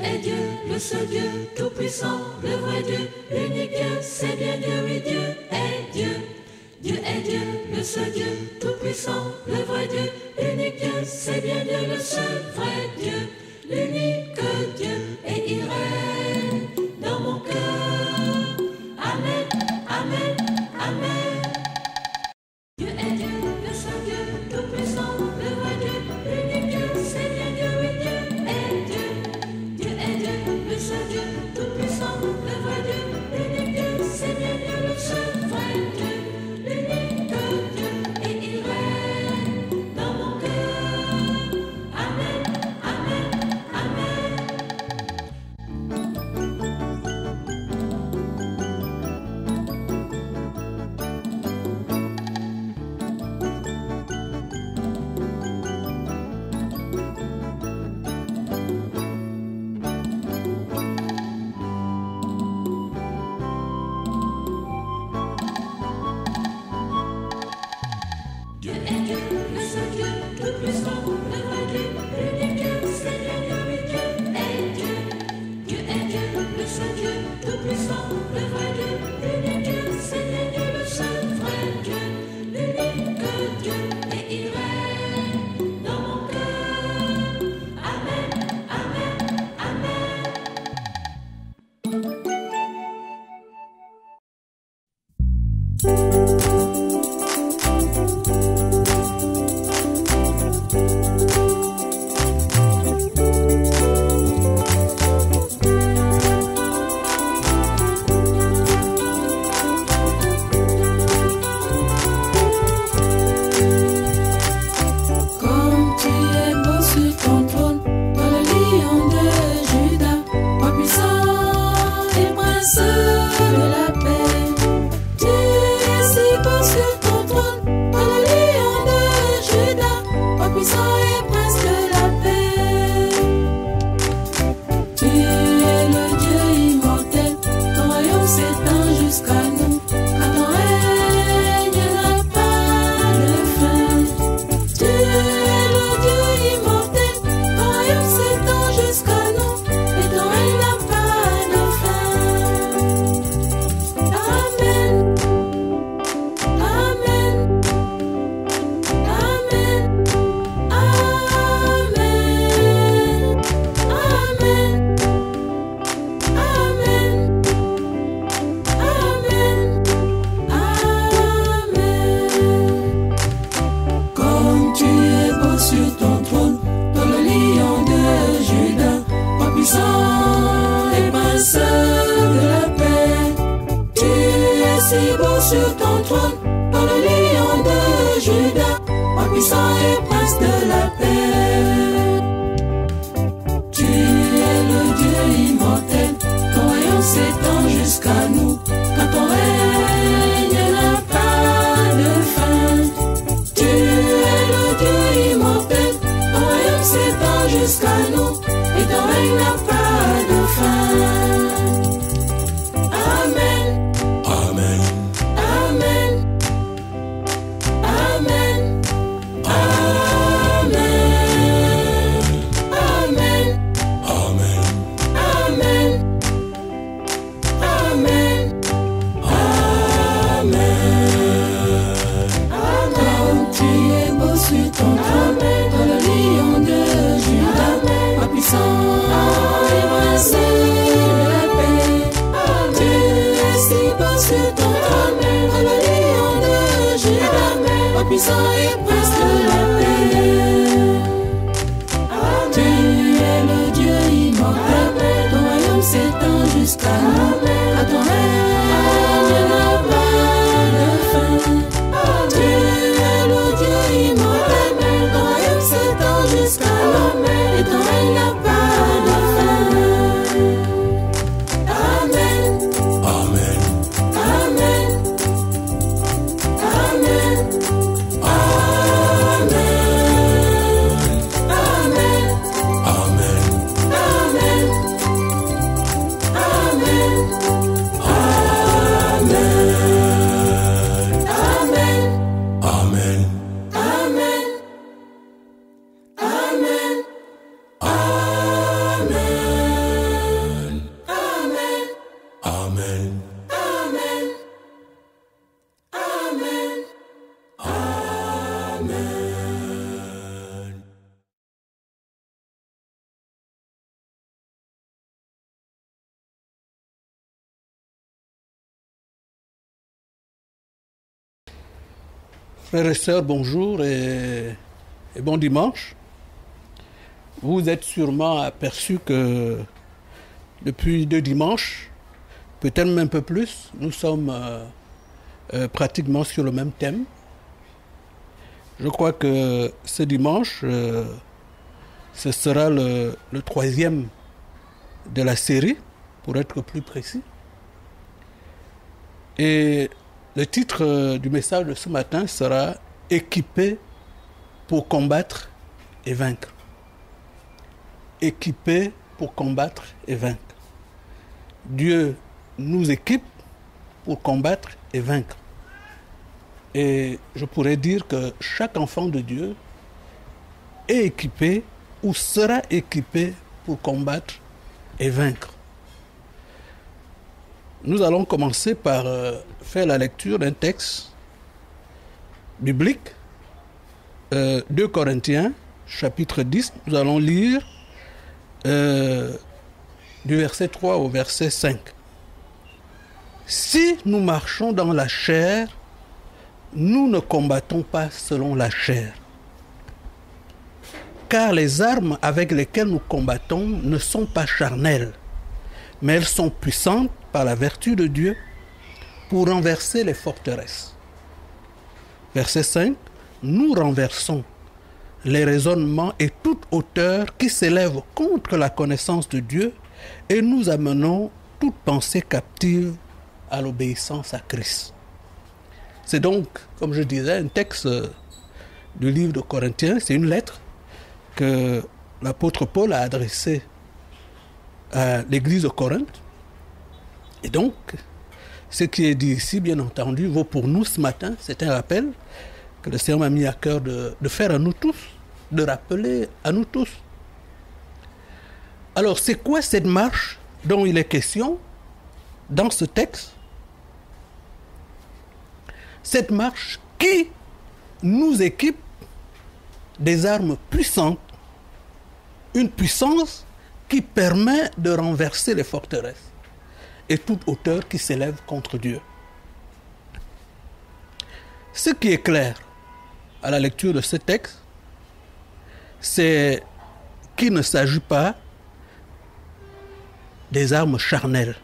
est Dieu, le seul Dieu, tout-puissant, le vrai Dieu, l'unique Dieu, c'est bien Dieu, oui, Dieu est Dieu. Dieu est Dieu, le seul Dieu, tout-puissant, le vrai Dieu, l'unique Dieu, c'est bien Dieu, le seul vrai Dieu, l'unique Dieu, et il règne dans mon cœur. Amen, amen, amen. Dieu est Dieu, le seul Dieu, tout-puissant, le vrai Dieu, l'unique Dieu, c'est bien Dieu, oui, Dieu est Dieu. Dieu est Dieu, le seul Dieu, tout-puissant, le vrai Dieu, l'unique Dieu, c'est bien Dieu, le seul vrai Dieu, l'unique Dieu, et il règne dans mon cœur. Amen, amen, amen. Dieu est Dieu, le seul Dieu, tout-puissant, le vrai Dieu, l'unique Dieu, c'est bien Dieu, oui, Dieu est Dieu. Dieu est Dieu, le seul Dieu, tout-puissant, le vrai Dieu, l'unique Dieu, c'est bien Dieu, le seul vrai Dieu, l'unique Dieu, et il règne dans mon cœur. Amen, amen, amen. Comme tu es beau sur ton trône, toi le lion de Juda, roi puissant et prince de la paix. Tu es si beau sur ton trône, toi le lion de Juda, roi puissant et prince de la paix. Tu es le Dieu immortel, ton royaume s'étend jusqu'à nous, car ton règne n'a pas de fin. Tu es le Dieu immortel, ton royaume s'étend jusqu'à nous, et ton règne n'a pas de fin. Amen, amen, amen, amen, amen, amen, amen, amen. Comme tu es beau sur ton trône, toi le lion de Juda, roi puissant et prince de la paix. Tu es si beau sur ton trône, toi le lion de Juda, roi puissant et prince de la paix. Tu es le Dieu immortel, ton royaume s'étend jusqu'à nous, car ton règne n'a pas de fin. Tu es le Dieu immortel, ton royaume s'étend jusqu'à nous, et ton règne n'a pas de fin. Amen, Amen. amen, amen, amen, amen, Amen. amen, amen, amen. Comme tu es beau sur ton trône, toi le lion de Juda, roi puissant et prince de la paix. Tu es si beau sur ton trône, toi le lion de Juda, roi puissant et prince de la paix. Tu es le Dieu immortel, ton royaume s'étend jusqu'à nous, à ton règne n'a pas de fin. Tu es le Dieu immortel, ton royaume s'étend jusqu'à nous, et ton règne n'a pas de fin. Amen, Amen. amen, amen, amen, amen, Amen. amen, amen, Frères et sœurs, bonjour et bon dimanche. Vous êtes sûrement aperçus que depuis 2 dimanches, peut-être même un peu plus, nous sommes pratiquement sur le même thème. Je crois que ce dimanche, ce sera le 3e de la série, pour être plus précis. Et le titre du message de ce matin sera « Équipé pour combattre et vaincre ». Équipé pour combattre et vaincre. Dieu nous équipe pour combattre et vaincre. Et je pourrais dire que chaque enfant de Dieu est équipé ou sera équipé pour combattre et vaincre. Nous allons commencer par faire la lecture d'un texte biblique, 2 Corinthiens, chapitre 10. Nous allons lire du verset 3 au verset 5. Si nous marchons dans la chair, nous ne combattons pas selon la chair. Car les armes avec lesquelles nous combattons ne sont pas charnelles, mais elles sont puissantes par la vertu de Dieu pour renverser les forteresses. Verset 5. Nous renversons les raisonnements et toute hauteur qui s'élève contre la connaissance de Dieu et nous amenons toute pensée captive à l'obéissance à Christ. C'est donc, comme je disais, un texte du livre de Corinthiens, c'est une lettre que l'apôtre Paul a adressée à l'église de Corinthe. Et donc, ce qui est dit ici, bien entendu, vaut pour nous ce matin. C'est un rappel que le Seigneur m'a mis à cœur de faire à nous tous, de rappeler à nous tous. Alors, c'est quoi cette marche dont il est question dans ce texte? Cette marche qui nous équipe des armes puissantes, une puissance qui permet de renverser les forteresses et toute hauteur qui s'élève contre Dieu. Ce qui est clair à la lecture de ce texte, c'est qu'il ne s'agit pas des armes charnelles,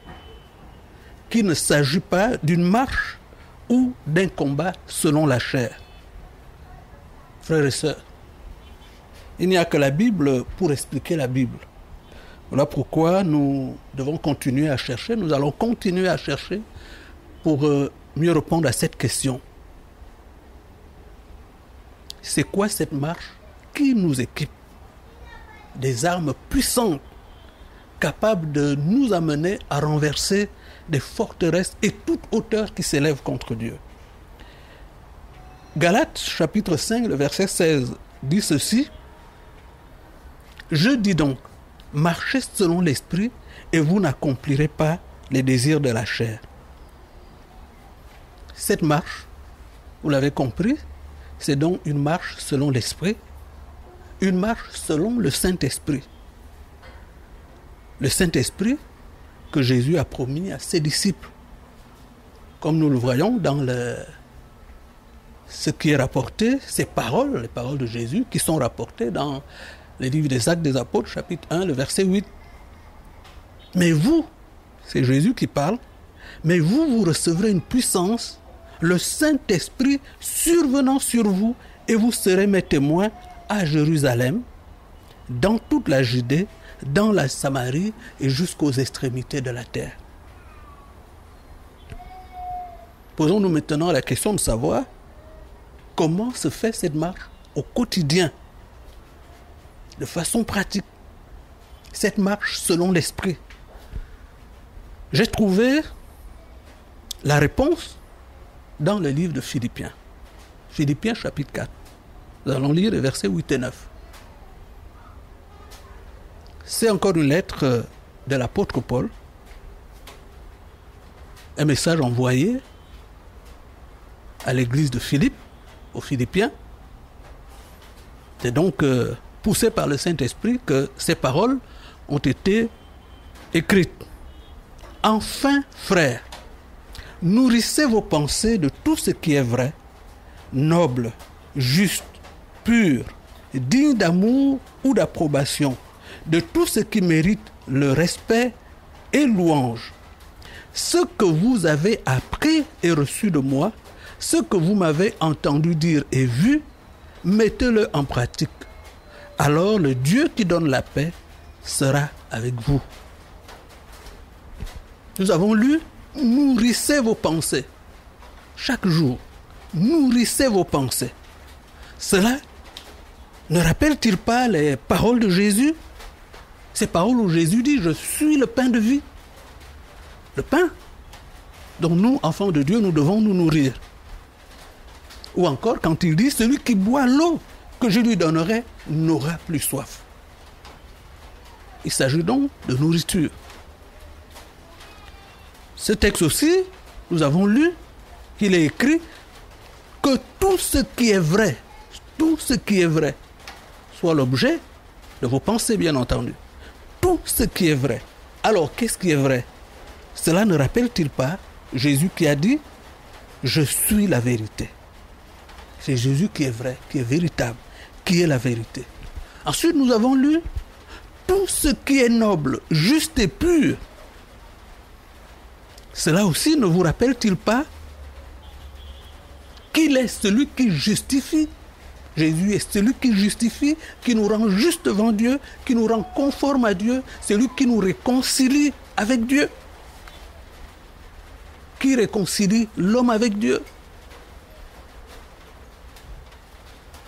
qu'il ne s'agit pas d'une marche ou d'un combat selon la chair. Frères et sœurs, il n'y a que la Bible pour expliquer la Bible. Voilà pourquoi nous devons continuer à chercher, nous allons continuer à chercher pour mieux répondre à cette question. C'est quoi cette marche qui nous équipe des armes puissantes capables de nous amener à renverser des forteresses et toute hauteur qui s'élève contre Dieu? Galates chapitre 5, le verset 16 dit ceci: « Je dis donc, marchez selon l'esprit et vous n'accomplirez pas les désirs de la chair. » Cette marche, vous l'avez compris, c'est donc une marche selon l'esprit, une marche selon le Saint-Esprit. Le Saint-Esprit que Jésus a promis à ses disciples. Comme nous le voyons dans ce qui est rapporté, ces paroles, les paroles de Jésus qui sont rapportées dans le livre des Actes des Apôtres, chapitre 1, le verset 8. Mais vous, c'est Jésus qui parle, mais vous recevrez une puissance, le Saint-Esprit survenant sur vous, et vous serez mes témoins à Jérusalem, dans toute la Judée, dans la Samarie et jusqu'aux extrémités de la terre. Posons-nous maintenant la question de savoir comment se fait cette marche au quotidien, de façon pratique, cette marche selon l'esprit. J'ai trouvé la réponse dans le livre de Philippiens. Philippiens chapitre 4. Nous allons lire les versets 8 et 9. C'est encore une lettre de l'apôtre Paul, un message envoyé à l'église de Philippe, aux Philippiens. C'est donc poussé par le Saint-Esprit que ces paroles ont été écrites. Enfin, frères, nourrissez vos pensées de tout ce qui est vrai, noble, juste, pur, digne d'amour ou d'approbation, de tout ce qui mérite le respect et louange. Ce que vous avez appris et reçu de moi, ce que vous m'avez entendu dire et vu, mettez-le en pratique. Alors le Dieu qui donne la paix sera avec vous. Nous avons lu, nourrissez vos pensées. Chaque jour, nourrissez vos pensées. Cela ne rappelle-t-il pas les paroles de Jésus? Ces paroles où Jésus dit, je suis le pain de vie. Le pain dont nous, enfants de Dieu, nous devons nous nourrir. Ou encore quand il dit, celui qui boit l'eau que je lui donnerai n'aura plus soif. Il s'agit donc de nourriture. Ce texte aussi, nous avons lu qu'il est écrit que tout ce qui est vrai, soit l'objet de vos pensées, bien entendu. Tout ce qui est vrai. Alors, qu'est-ce qui est vrai? Cela ne rappelle-t-il pas Jésus qui a dit « Je suis la vérité ». C'est Jésus qui est vrai, qui est véritable, qui est la vérité. Ensuite, nous avons lu tout ce qui est noble, juste et pur. Cela aussi ne vous rappelle-t-il pas qu'il est celui qui justifie? Jésus est celui qui justifie, qui nous rend juste devant Dieu, qui nous rend conforme à Dieu, celui qui nous réconcilie avec Dieu, qui réconcilie l'homme avec Dieu.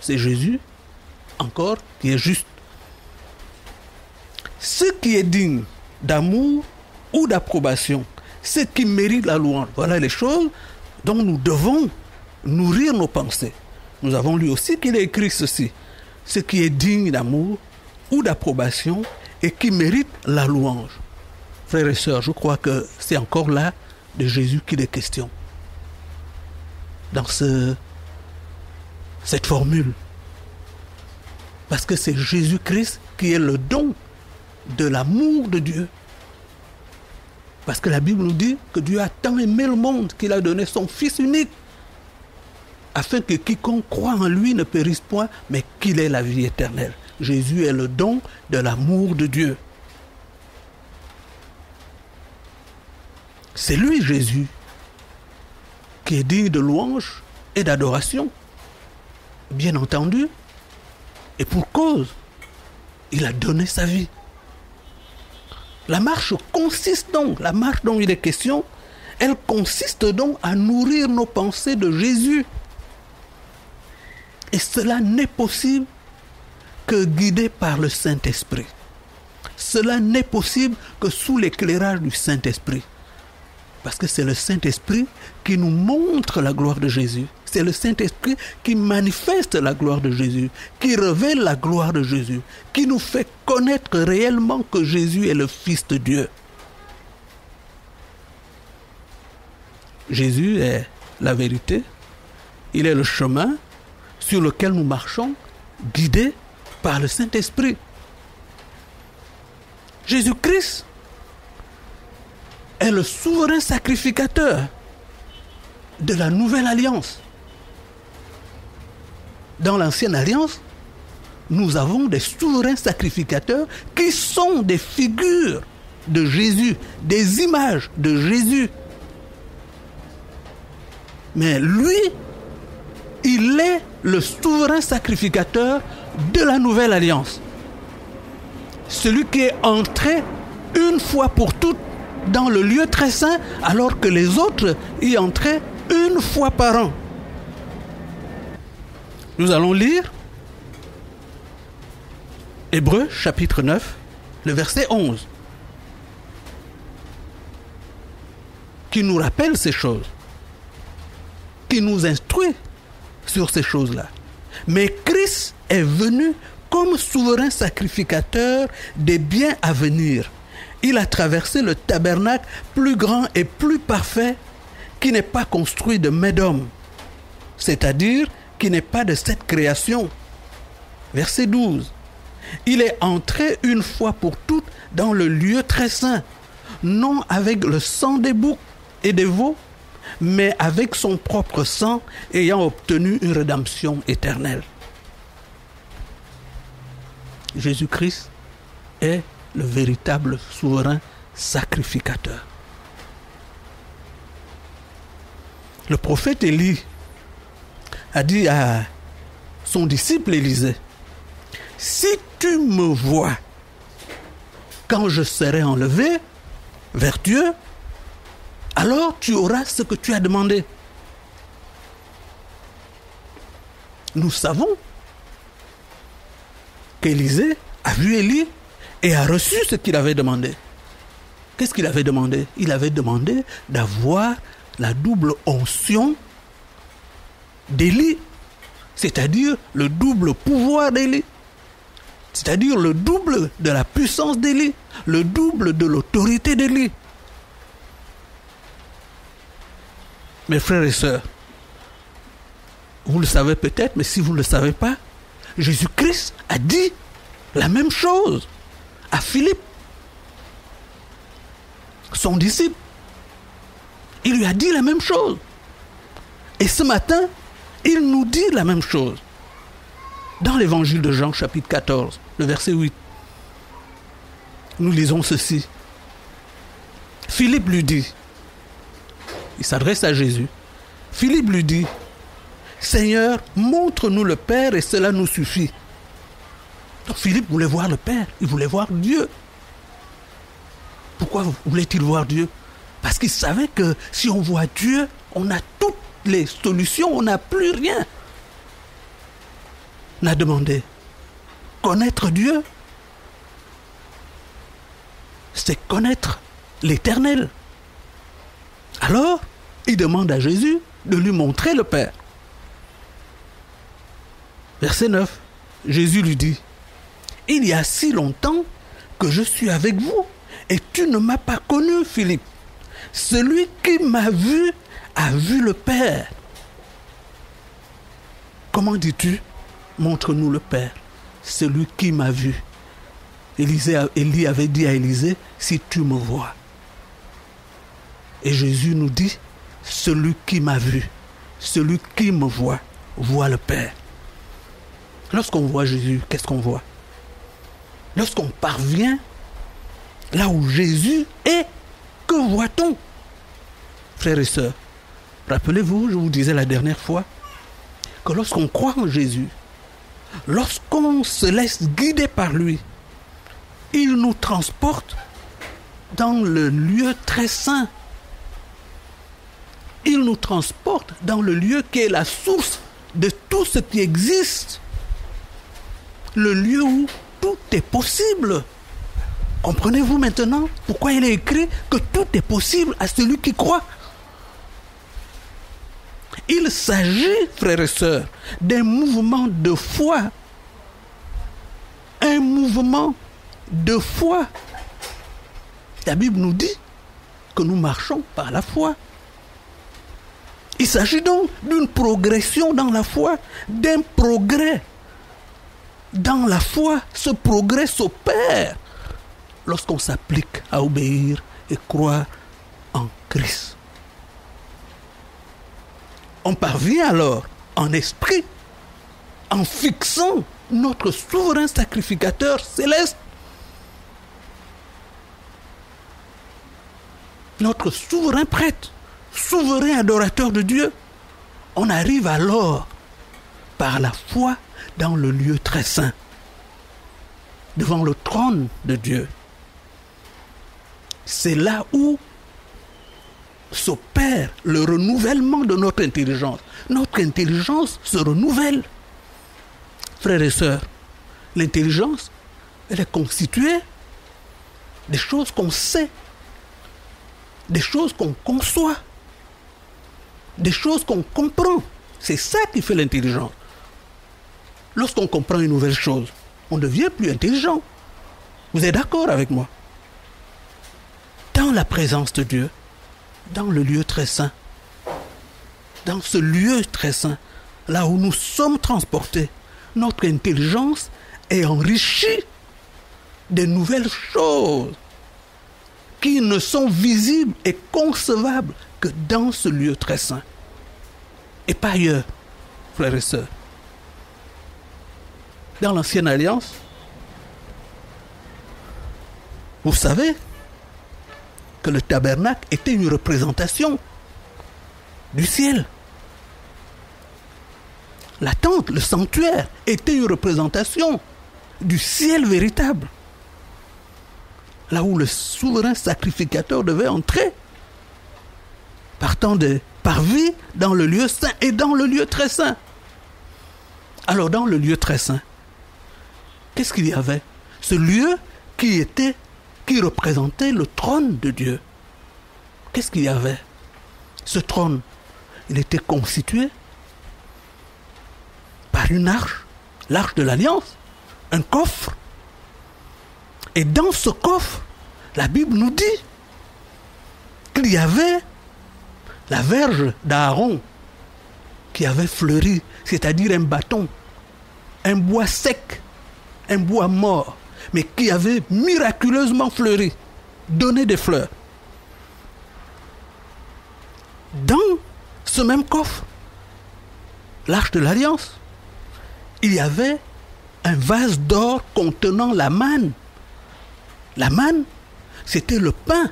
C'est Jésus, encore, qui est juste. Ce qui est digne d'amour ou d'approbation, ce qui mérite la louange, voilà les choses dont nous devons nourrir nos pensées. Nous avons lu aussi qu'il est écrit ceci, ce qui est digne d'amour ou d'approbation et qui mérite la louange. Frères et sœurs, je crois que c'est encore là de Jésus qu'il est question. Dans cette formule. Parce que c'est Jésus-Christ qui est le don de l'amour de Dieu. Parce que la Bible nous dit que Dieu a tant aimé le monde qu'il a donné son Fils unique afin que quiconque croit en lui ne périsse point, mais qu'il ait la vie éternelle. Jésus est le don de l'amour de Dieu. C'est lui, Jésus, qui est digne de louange et d'adoration. Bien entendu, et pour cause, il a donné sa vie. La marche consiste donc, la marche dont il est question, elle consiste donc à nourrir nos pensées de Jésus. Et cela n'est possible que guidé par le Saint-Esprit. Cela n'est possible que sous l'éclairage du Saint-Esprit. Parce que c'est le Saint-Esprit qui nous montre la gloire de Jésus. C'est le Saint-Esprit qui manifeste la gloire de Jésus, qui révèle la gloire de Jésus, qui nous fait connaître réellement que Jésus est le Fils de Dieu. Jésus est la vérité, il est le chemin sur lequel nous marchons, guidés par le Saint-Esprit. Jésus-Christ est le souverain sacrificateur de la nouvelle alliance. Dans l'ancienne alliance, nous avons des souverains sacrificateurs qui sont des figures de Jésus, des images de Jésus. Mais lui, il est le souverain sacrificateur de la nouvelle alliance. Celui qui est entré une fois pour toutes dans le lieu très saint, alors que les autres y entraient une fois par an. Nous allons lire Hébreux chapitre 9, le verset 11, qui nous rappelle ces choses, qui nous instruit sur ces choses-là. Mais Christ est venu comme souverain sacrificateur des biens à venir. Il a traversé le tabernacle plus grand et plus parfait qui n'est pas construit de main d'homme, c'est-à-dire qui n'est pas de cette création. Verset 12. Il est entré une fois pour toutes dans le lieu très saint, non avec le sang des boucs et des veaux, mais avec son propre sang, ayant obtenu une rédemption éternelle. Jésus-Christ est le véritable souverain sacrificateur. Le prophète Élie a dit à son disciple Élisée, « Si tu me vois quand je serai enlevé vers Dieu, alors tu auras ce que tu as demandé. » Nous savons qu'Élisée a vu Élie et a reçu ce qu'il avait demandé. Qu'est-ce qu'il avait demandé? Il avait demandé d'avoir la double onction d'Élie, c'est-à-dire le double pouvoir d'Élie, c'est-à-dire le double de la puissance d'Élie, le double de l'autorité d'Élie. Mes frères et sœurs, vous le savez peut-être, mais si vous ne le savez pas, Jésus-Christ a dit la même chose à Philippe, son disciple. Il lui a dit la même chose. Et ce matin, il nous dit la même chose. Dans l'évangile de Jean, chapitre 14, le verset 8, nous lisons ceci. Philippe lui dit, il s'adresse à Jésus, Philippe lui dit, « Seigneur, montre-nous le Père et cela nous suffit. » Donc Philippe voulait voir le Père, il voulait voir Dieu. Pourquoi voulait-il voir Dieu? Parce qu'il savait que si on voit Dieu, on a toutes les solutions, on n'a plus rien. On a demandé, connaître Dieu, c'est connaître l'Éternel. Alors, il demande à Jésus de lui montrer le Père. Verset 9, Jésus lui dit, « Il y a si longtemps que je suis avec vous et tu ne m'as pas connu, Philippe. Celui qui m'a vu a vu le Père. » Comment dis-tu? Montre-nous le Père. Celui qui m'a vu. Élie avait dit à Élisée, si tu me vois. Et Jésus nous dit, celui qui m'a vu, celui qui me voit le Père. Lorsqu'on voit Jésus, qu'est-ce qu'on voit? Lorsqu'on parvient là où Jésus est, que voit-on? Frères et sœurs, rappelez-vous, je vous disais la dernière fois, que lorsqu'on croit en Jésus, lorsqu'on se laisse guider par lui, il nous transporte dans le lieu très saint. Il nous transporte dans le lieu qui est la source de tout ce qui existe. Le lieu où tout est possible. Comprenez-vous maintenant pourquoi il est écrit que tout est possible à celui qui croit? Il s'agit, frères et sœurs, d'un mouvement de foi. Un mouvement de foi. La Bible nous dit que nous marchons par la foi. Il s'agit donc d'une progression dans la foi, d'un progrès dans la foi. Ce progrès s'opère lorsqu'on s'applique à obéir et croire en Christ. On parvient alors en esprit, en fixant notre souverain sacrificateur céleste, notre souverain prêtre, souverain adorateur de Dieu. On arrive alors par la foi dans le lieu très saint, devant le trône de Dieu. C'est là où s'opère le renouvellement de notre intelligence. Notre intelligence se renouvelle. Frères et sœurs, l'intelligence, elle est constituée des choses qu'on sait, des choses qu'on conçoit, des choses qu'on comprend. C'est ça qui fait l'intelligence. Lorsqu'on comprend une nouvelle chose, on ne devient plus intelligent. Vous êtes d'accord avec moi? Dans la présence de Dieu, dans le lieu très saint, dans ce lieu très saint, là où nous sommes transportés, notre intelligence est enrichie de nouvelles choses qui ne sont visibles et concevables que dans ce lieu très saint. Et pas ailleurs, frères et sœurs. Dans l'Ancienne Alliance, vous savez que le tabernacle était une représentation du ciel. La tente, le sanctuaire, était une représentation du ciel véritable. Là où le souverain sacrificateur devait entrer, partant de parvis dans le lieu saint et dans le lieu très saint. Alors dans le lieu très saint, qu'est-ce qu'il y avait? Ce lieu qui représentait le trône de Dieu. Qu'est-ce qu'il y avait? Ce trône, il était constitué par une arche, l'arche de l'Alliance, un coffre. Et dans ce coffre, la Bible nous dit qu'il y avait la verge d'Aaron qui avait fleuri, c'est-à-dire un bâton, un bois sec, un bois mort, mais qui avait miraculeusement fleuri, donné des fleurs. Dans ce même coffre, l'arche de l'Alliance, il y avait un vase d'or contenant la manne. La manne, c'était le pain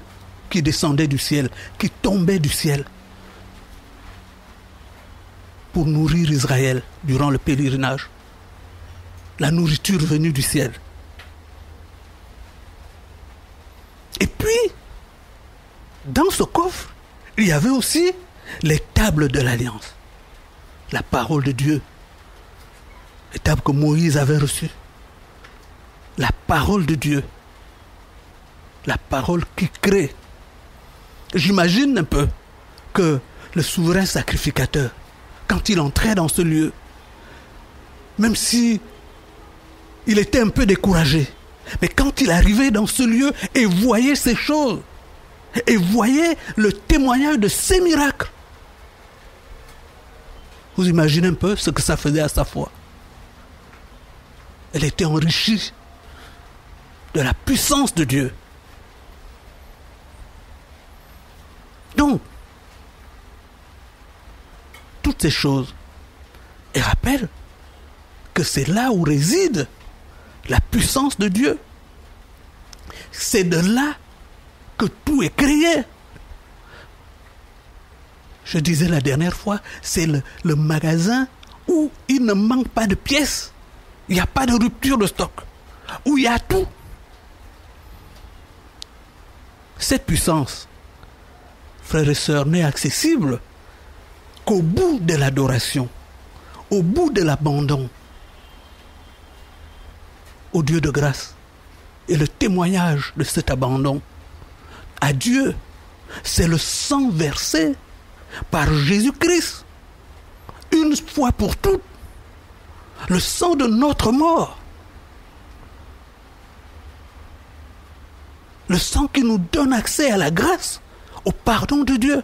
qui descendait du ciel, qui tombait du ciel pour nourrir Israël durant le pèlerinage. La nourriture venue du ciel. Et puis, dans ce coffre, il y avait aussi les tables de l'Alliance. La parole de Dieu. Les tables que Moïse avait reçues. La parole de Dieu. La parole qui crée. J'imagine un peu que le souverain sacrificateur, quand il entrait dans ce lieu, même si il était un peu découragé, mais quand il arrivait dans ce lieu et voyait ces choses, et voyait le témoignage de ces miracles, vous imaginez un peu ce que ça faisait à sa foi. Elle était enrichie de la puissance de Dieu. Donc, toutes ces choses, elles rappellent que c'est là où réside la puissance de Dieu. C'est de là que tout est créé. Je disais la dernière fois, c'est le magasin où il ne manque pas de pièces. Il n'y a pas de rupture de stock. Où il y a tout. Cette puissance, frères et sœurs, n'est accessible qu'au bout de l'adoration, au bout de l'abandon au Dieu de grâce. Et le témoignage de cet abandon à Dieu, c'est le sang versé par Jésus-Christ, une fois pour toutes, le sang de notre mort, le sang qui nous donne accès à la grâce, au pardon de Dieu,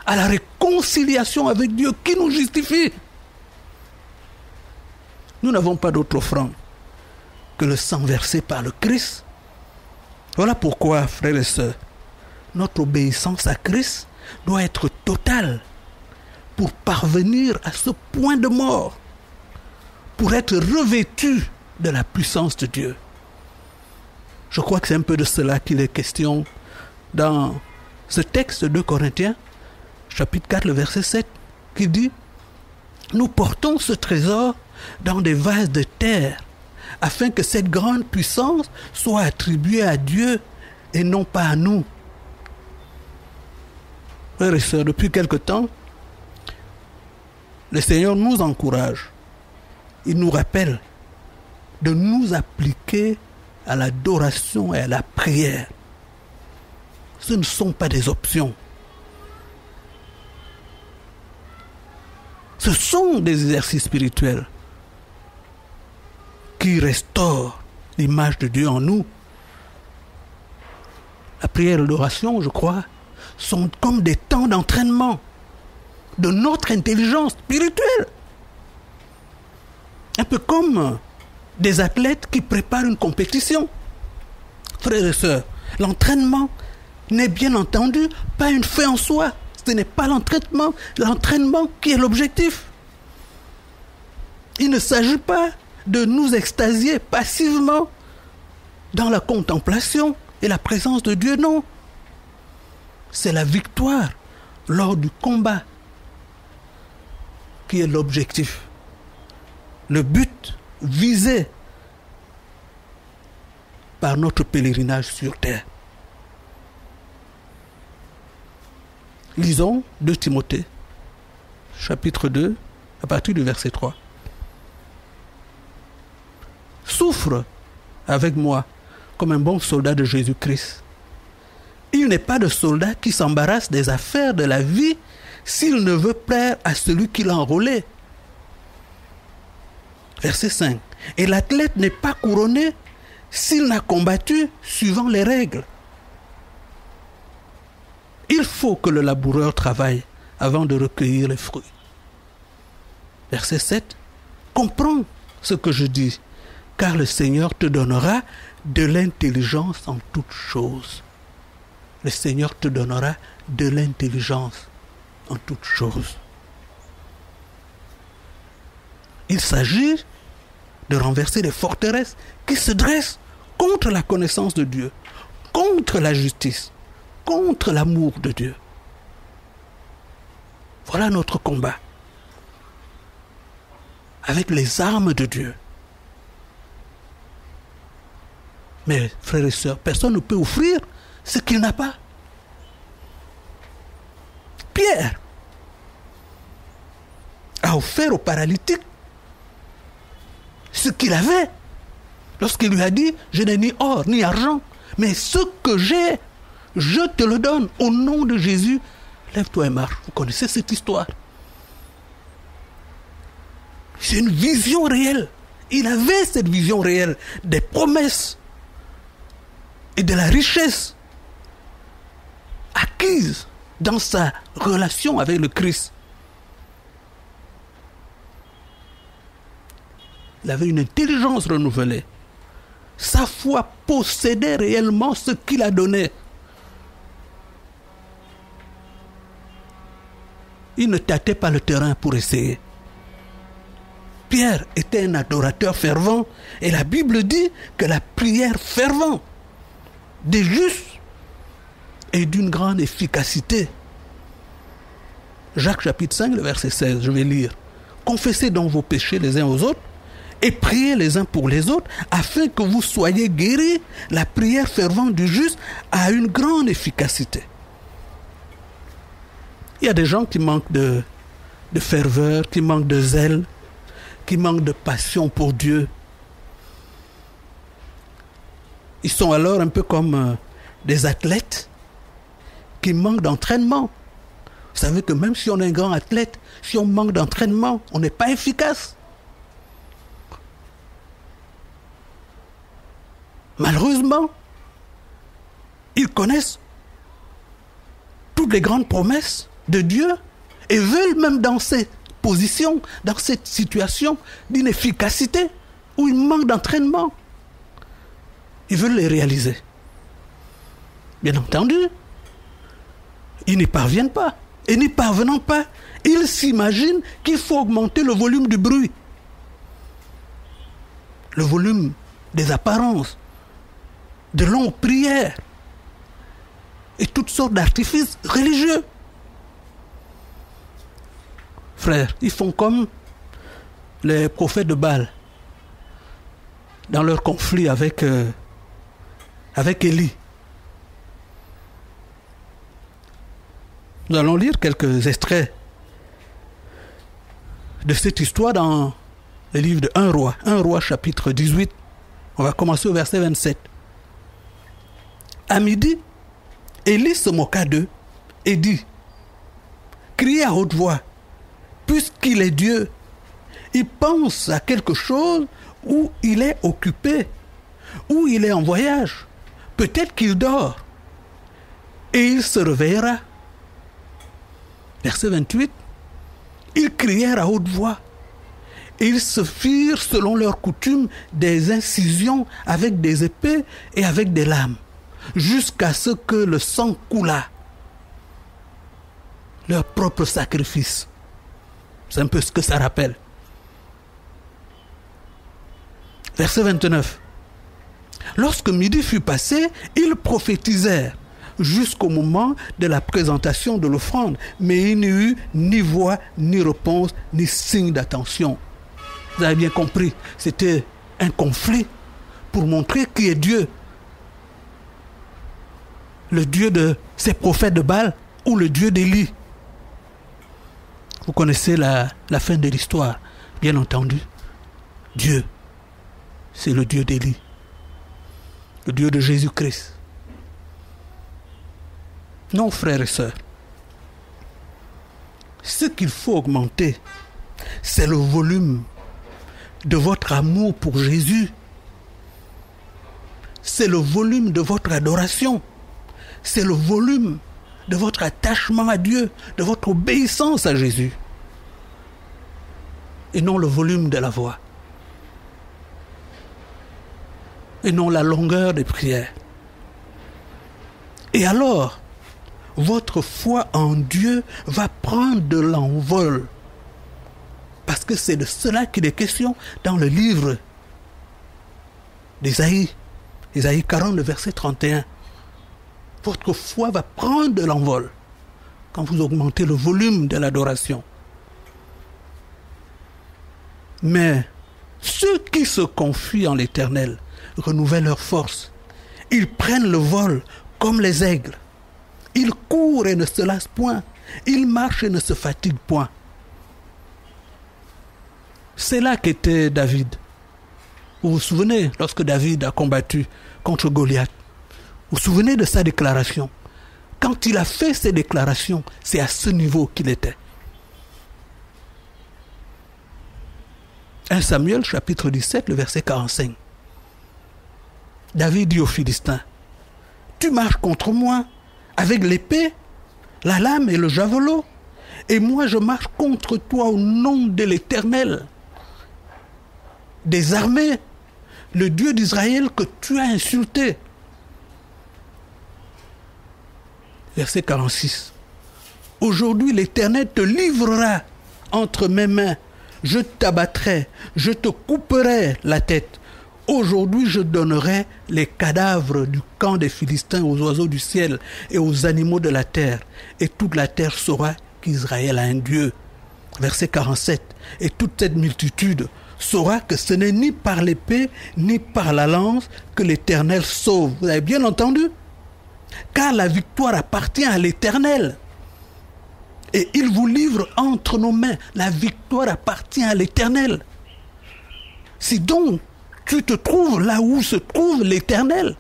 à la réconciliation avec Dieu qui nous justifie. Nous n'avons pas d'autre offrande que le sang versé par le Christ. Voilà pourquoi, frères et sœurs, notre obéissance à Christ doit être totale pour parvenir à ce point de mort, pour être revêtu de la puissance de Dieu. Je crois que c'est un peu de cela qu'il est question dans ce texte de 2 Corinthiens, chapitre 4, le verset 7, qui dit « Nous portons ce trésor dans des vases de terre, afin que cette grande puissance soit attribuée à Dieu et non pas à nous. » Frères et sœurs, depuis quelque temps, le Seigneur nous encourage. Il nous rappelle de nous appliquer à l'adoration et à la prière. Ce ne sont pas des options. Ce sont des exercices spirituels qui restaurent l'image de Dieu en nous. La prière et l'adoration, je crois, sont comme des temps d'entraînement de notre intelligence spirituelle. Un peu comme des athlètes qui préparent une compétition. Frères et sœurs, l'entraînement n'est bien entendu pas une fin en soi. Ce n'est pas l'entraînement qui est l'objectif. Il ne s'agit pas de nous extasier passivement dans la contemplation et la présence de Dieu, non. C'est la victoire lors du combat qui est l'objectif. Le but visé par notre pèlerinage sur terre. Lisons 2 Timothée, chapitre 2, à partir du verset 3. Souffre avec moi comme un bon soldat de Jésus-Christ. Il n'est pas de soldat qui s'embarrasse des affaires de la vie s'il ne veut plaire à celui qui l'a enrôlé. Verset 5. Et l'athlète n'est pas couronné s'il n'a combattu suivant les règles. Il faut que le laboureur travaille avant de recueillir les fruits. Verset 7. Comprends ce que je dis, car le Seigneur te donnera de l'intelligence en toutes choses. Le Seigneur te donnera de l'intelligence en toutes choses. Il s'agit de renverser les forteresses qui se dressent contre la connaissance de Dieu, contre la justice, contre l'amour de Dieu. Voilà notre combat. Avec les armes de Dieu. Mais frères et sœurs, personne ne peut offrir ce qu'il n'a pas. Pierre a offert au paralytique ce qu'il avait lorsqu'il lui a dit « Je n'ai ni or ni argent, mais ce que j'ai, je te le donne au nom de Jésus. Lève-toi et marche. » Vous connaissez cette histoire. C'est une vision réelle. Il avait cette vision réelle des promesses et de la richesse acquise dans sa relation avec le Christ. Il avait une intelligence renouvelée. Sa foi possédait réellement ce qu'il a donné. Il ne tâtait pas le terrain pour essayer. Pierre était un adorateur fervent et la Bible dit que la prière fervente des justes est d'une grande efficacité. Jacques chapitre 5, le verset 16, je vais lire. Confessez donc vos péchés les uns aux autres et priez les uns pour les autres afin que vous soyez guéris. La prière fervente du juste a une grande efficacité. Il y a des gens qui manquent de ferveur, qui manquent de zèle, qui manquent de passion pour Dieu. Ils sont alors un peu comme des athlètes qui manquent d'entraînement. Vous savez que même si on est un grand athlète, si on manque d'entraînement, on n'est pas efficace. Malheureusement, ils connaissent toutes les grandes promesses de Dieu et veulent même dans cette position, dans cette situation d'inefficacité où ils manquent d'entraînement, ils veulent les réaliser. Bien entendu, ils n'y parviennent pas. Et n'y parvenant pas, ils s'imaginent qu'il faut augmenter le volume du bruit, le volume des apparences, de longues prières et toutes sortes d'artifices religieux. Frères, ils font comme les prophètes de Baal dans leur conflit avec Élie. Nous allons lire quelques extraits de cette histoire dans le livre de 1 Roi chapitre 18. On va commencer au verset 27. À midi, Élie se moqua d'eux et dit « Criez à haute voix, puisqu'il est Dieu. Il pense à quelque chose où il est occupé, où il est en voyage. Peut-être qu'il dort et il se réveillera. » Verset 28. Ils crièrent à haute voix et ils se firent selon leur coutume des incisions avec des épées et avec des lames. jusqu'à ce que le sang coulât. Leur propre sacrifice. C'est un peu ce que ça rappelle. Verset 29. Lorsque midi fut passé, ils prophétisèrent jusqu'au moment de la présentation de l'offrande. Mais il n'y eut ni voix, ni réponse, ni signe d'attention. Vous avez bien compris, c'était un conflit pour montrer qui est Dieu. Le Dieu de ces prophètes de Baal ou le Dieu d'Élie. Vous connaissez la fin de l'histoire, bien entendu. Dieu, c'est le Dieu d'Élie. Le Dieu de Jésus-Christ. Non, frères et sœurs. Ce qu'il faut augmenter, c'est le volume de votre amour pour Jésus. C'est le volume de votre adoration. C'est le volume de votre attachement à Dieu, de votre obéissance à Jésus. Et non le volume de la voix. Et non la longueur des prières. Et alors, votre foi en Dieu va prendre de l'envol. Parce que c'est de cela qu'il est question dans le livre d'Ésaïe. Ésaïe 40, le verset 31. Votre foi va prendre de l'envol quand vous augmentez le volume de l'adoration. Mais ceux qui se confient en l'Éternel renouvellent leur force. Ils prennent le vol comme les aigles. Ils courent et ne se lassent point. Ils marchent et ne se fatiguent point. C'est là qu'était David. Vous vous souvenez lorsque David a combattu contre Goliath? Vous vous souvenez de sa déclaration? Quand il a fait ses déclarations, c'est à ce niveau qu'il était. 1 Samuel chapitre 17, le verset 45. David dit aux Philistins, « Tu marches contre moi avec l'épée, la lame et le javelot, et moi je marche contre toi au nom de l'Éternel, des armées, le Dieu d'Israël que tu as insulté. » Verset 46. « Aujourd'hui l'Éternel te livrera entre mes mains, je t'abattrai, je te couperai la tête. Aujourd'hui, je donnerai les cadavres du camp des Philistins aux oiseaux du ciel et aux animaux de la terre. Et toute la terre saura qu'Israël a un Dieu. » Verset 47. « Et toute cette multitude saura que ce n'est ni par l'épée, ni par la lance que l'Éternel sauve. » Vous avez bien entendu? Car la victoire appartient à l'Éternel. Et il vous livre entre nos mains. La victoire appartient à l'Éternel. Si donc tu te trouves là où se trouve l'Éternel,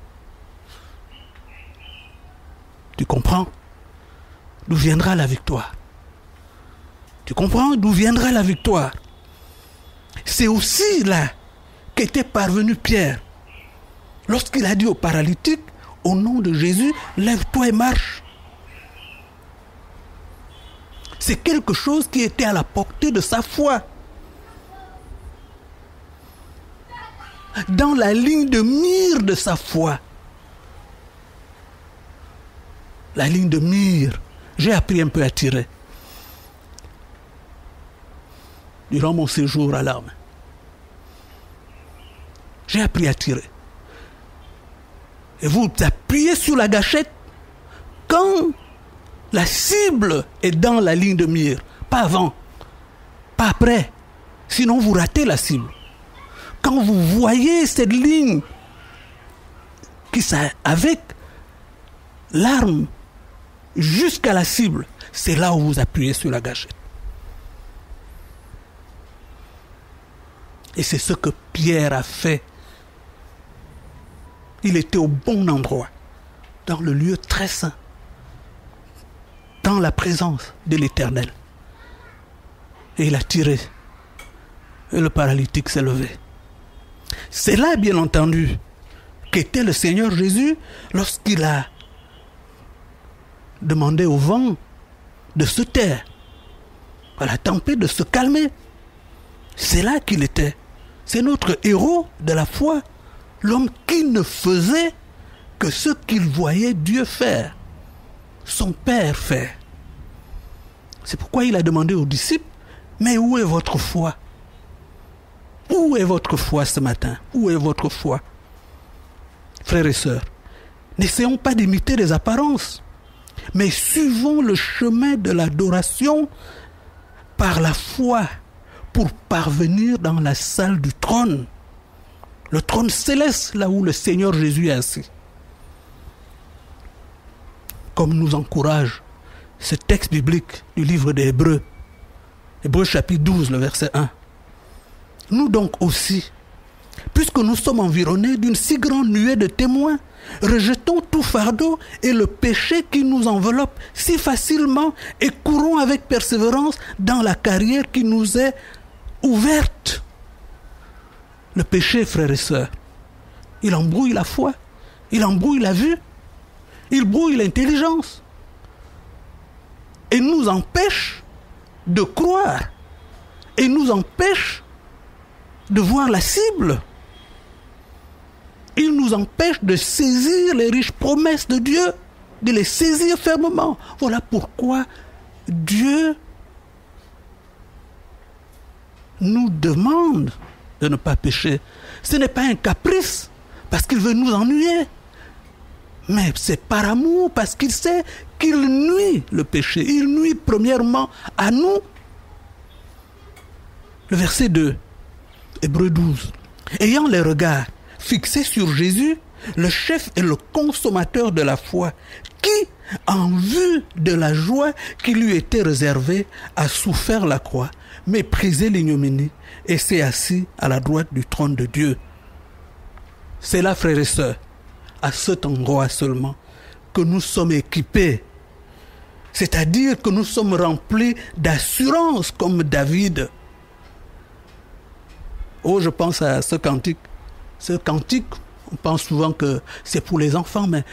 tu comprends d'où viendra la victoire. Tu comprends d'où viendra la victoire. C'est aussi là qu'était parvenu Pierre lorsqu'il a dit au paralytique, au nom de Jésus, lève-toi et marche. C'est quelque chose qui était à la portée de sa foi. Dans la ligne de mire de sa foi. La ligne de mire, j'ai appris un peu à tirer. Durant mon séjour à l'armée. J'ai appris à tirer. Et vous appuyez sur la gâchette quand la cible est dans la ligne de mire. Pas avant, pas après. Sinon vous ratez la cible. Quand vous voyez cette ligne qui avec l'arme jusqu'à la cible, c'est là où vous appuyez sur la gâchette. Et c'est ce que Pierre a fait. Il était au bon endroit, dans le lieu très saint, dans la présence de l'Éternel. Et il a tiré. Et le paralytique s'est levé. C'est là, bien entendu, qu'était le Seigneur Jésus lorsqu'il a demandé au vent de se taire, à la tempête de se calmer. C'est là qu'il était. C'est notre héros de la foi, l'homme qui ne faisait que ce qu'il voyait Dieu faire, son Père faire. C'est pourquoi il a demandé aux disciples, mais où est votre foi? Où est votre foi ce matin? Où est votre foi? Frères et sœurs, n'essayons pas d'imiter les apparences, mais suivons le chemin de l'adoration par la foi pour parvenir dans la salle du trône, le trône céleste, là où le Seigneur Jésus est assis. Comme nous encourage ce texte biblique du livre des Hébreux, Hébreux chapitre 12, le verset 1. Nous donc aussi, puisque nous sommes environnés d'une si grande nuée de témoins, rejetons tout fardeau et le péché qui nous enveloppe si facilement et courons avec persévérance dans la carrière qui nous est ouverte. Le péché, frères et sœurs, il embrouille la foi, il embrouille la vue, il brouille l'intelligence et nous empêche de croire et nous empêche de voir la cible. Il nous empêche de saisir les riches promesses de Dieu, de les saisir fermement. Voilà pourquoi Dieu nous demande de ne pas pécher. Ce n'est pas un caprice, parce qu'il veut nous ennuyer. Mais c'est par amour, parce qu'il sait qu'il nuit le péché. Il nuit premièrement à nous. Le verset 2, Hébreux 12. Ayant les regards fixés sur Jésus, le chef et le consommateur de la foi, qui, en vue de la joie qui lui était réservée, a souffert la croix, méprisé l'ignominie et s'est assis à la droite du trône de Dieu. C'est là, frères et sœurs, à cet endroit seulement, que nous sommes équipés. C'est-à-dire que nous sommes remplis d'assurance comme David. Oh, je pense à ce cantique. Ce cantique, on pense souvent que c'est pour les enfants, mais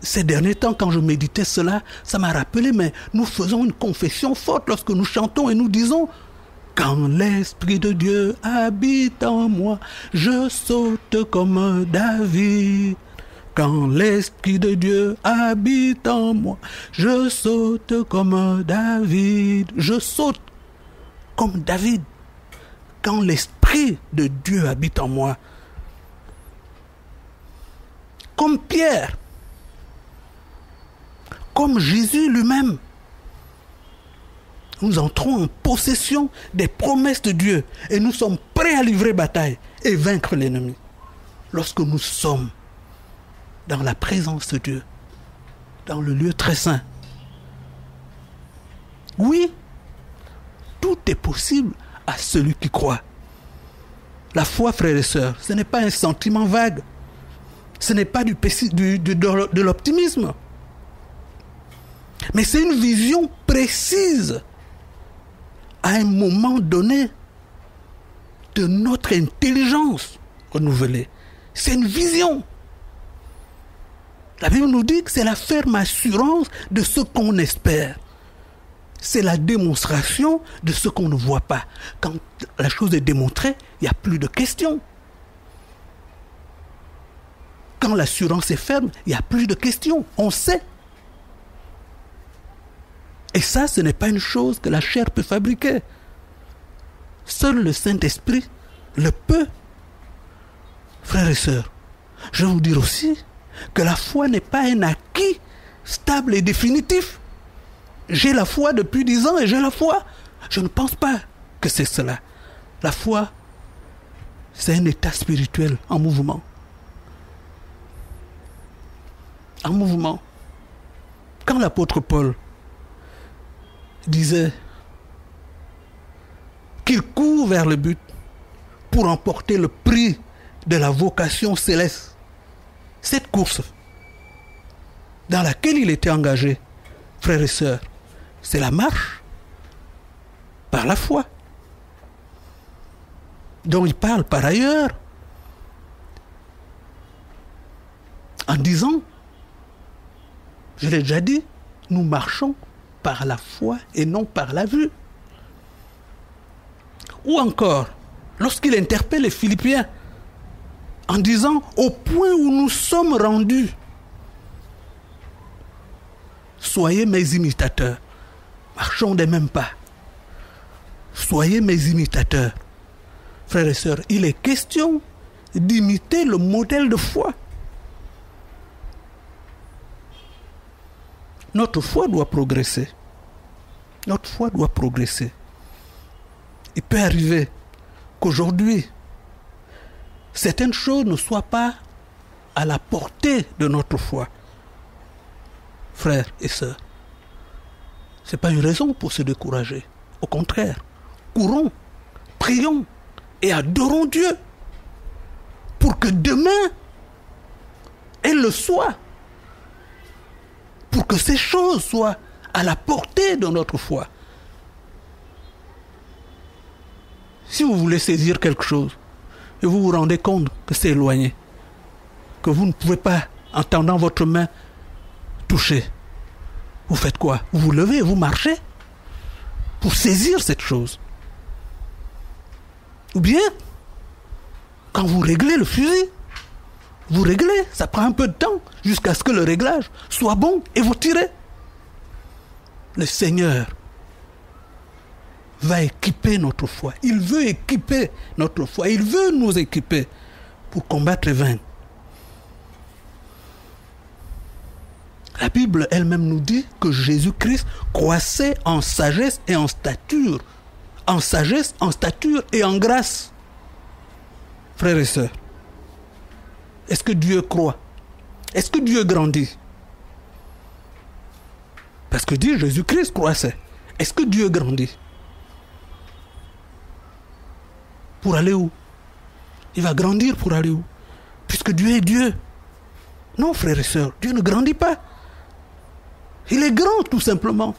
ces derniers temps, quand je méditais cela, ça m'a rappelé, mais nous faisons une confession forte lorsque nous chantons et nous disons « Quand l'Esprit de Dieu habite en moi, je saute comme David. Quand l'Esprit de Dieu habite en moi, je saute comme David. » Je saute comme David. Quand l'Esprit de Dieu habite en moi, comme Pierre, comme Jésus lui-même, nous entrons en possession des promesses de Dieu et nous sommes prêts à livrer bataille et vaincre l'ennemi. Lorsque nous sommes dans la présence de Dieu, dans le lieu très saint. Oui, tout est possible à celui qui croit. La foi, frères et sœurs, ce n'est pas un sentiment vague. Ce n'est pas de l'optimisme. Mais c'est une vision précise à un moment donné de notre intelligence renouvelée. C'est une vision. La Bible nous dit que c'est la ferme assurance de ce qu'on espère. C'est la démonstration de ce qu'on ne voit pas. Quand la chose est démontrée, il n'y a plus de questions. Quand l'assurance est ferme, il n'y a plus de questions. On sait. Et ça, ce n'est pas une chose que la chair peut fabriquer. Seul le Saint-Esprit le peut. Frères et sœurs, je vais vous dire aussi que la foi n'est pas un acquis stable et définitif. J'ai la foi depuis 10 ans et j'ai la foi. Je ne pense pas que c'est cela. La foi, c'est un état spirituel en mouvement. En mouvement. Quand l'apôtre Paul disait qu'il court vers le but pour emporter le prix de la vocation céleste, cette course dans laquelle il était engagé, frères et sœurs, c'est la marche par la foi, dont il parle par ailleurs en disant, je l'ai déjà dit, nous marchons par la foi et non par la vue. Ou encore, lorsqu'il interpelle les Philippiens, en disant au point où nous sommes rendus, soyez mes imitateurs. Marchons des mêmes pas. Soyez mes imitateurs. Frères et sœurs, il est question d'imiter le modèle de foi. Notre foi doit progresser. Notre foi doit progresser. Il peut arriver qu'aujourd'hui, certaines choses ne soient pas à la portée de notre foi. Frères et sœurs, ce n'est pas une raison pour se décourager. Au contraire, courons, prions et adorons Dieu pour que demain, elle le soit. Pour que ces choses soient à la portée de notre foi. Si vous voulez saisir quelque chose et vous vous rendez compte que c'est éloigné, que vous ne pouvez pas, en tendant votre main, toucher, vous faites quoi? Vous vous levez et vous marchez pour saisir cette chose. Ou bien, quand vous réglez le fusil, vous réglez, ça prend un peu de temps jusqu'à ce que le réglage soit bon et vous tirez. Le Seigneur va équiper notre foi. Il veut équiper notre foi. Il veut nous équiper pour combattre et vaincre. La Bible elle-même nous dit que Jésus-Christ croissait en sagesse et en stature. En sagesse, en stature et en grâce. Frères et sœurs, est-ce que Dieu croît? Est-ce que Dieu grandit? Parce que dit Jésus-Christ croissait. Est-ce que Dieu grandit? Pour aller où? Il va grandir pour aller où? Puisque Dieu est Dieu. Non, frères et sœurs, Dieu ne grandit pas. Il est grand, tout simplement.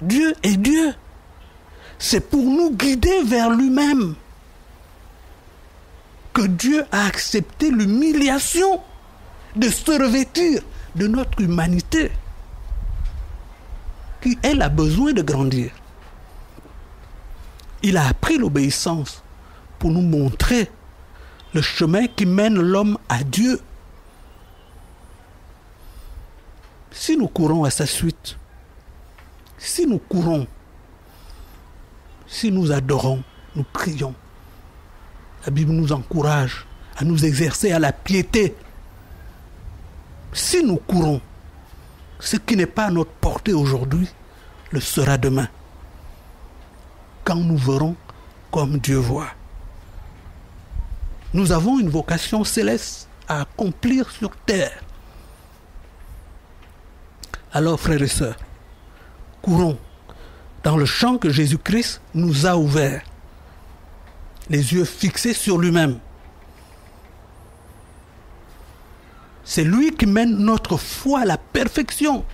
Dieu est Dieu. C'est pour nous guider vers lui-même que Dieu a accepté l'humiliation de se revêtir de notre humanité qui, elle, a besoin de grandir. Il a appris l'obéissance pour nous montrer le chemin qui mène l'homme à Dieu. Si nous courons à sa suite, si nous courons, si nous adorons, nous prions, la Bible nous encourage à nous exercer à la piété. Si nous courons, ce qui n'est pas à notre portée aujourd'hui, le sera demain. Quand nous verrons comme Dieu voit. Nous avons une vocation céleste à accomplir sur terre. Alors, frères et sœurs, courons dans le champ que Jésus-Christ nous a ouvert, les yeux fixés sur lui-même. C'est lui qui mène notre foi à la perfection,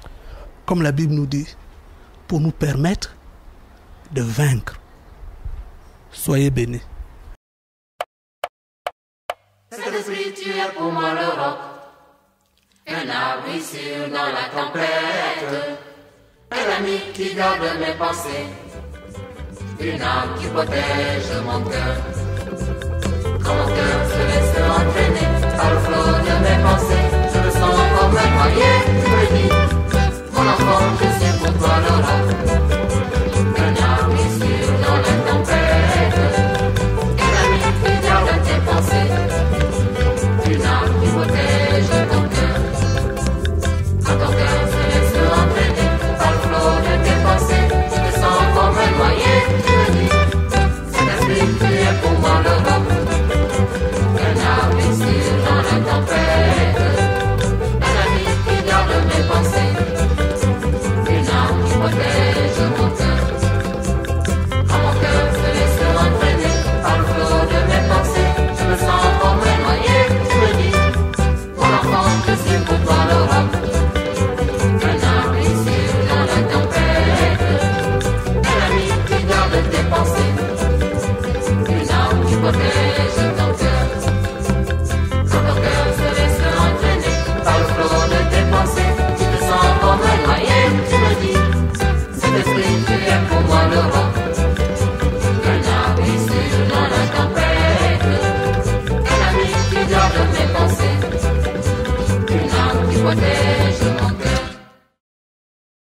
comme la Bible nous dit, pour nous permettre de vaincre. Soyez bénis. Saint-Esprit, tu es pour moi le roc, un abri sûr dans la tempête, un ami qui garde mes pensées, une arme qui protège mon cœur. Quand mon cœur se laisse entraîner par le flot de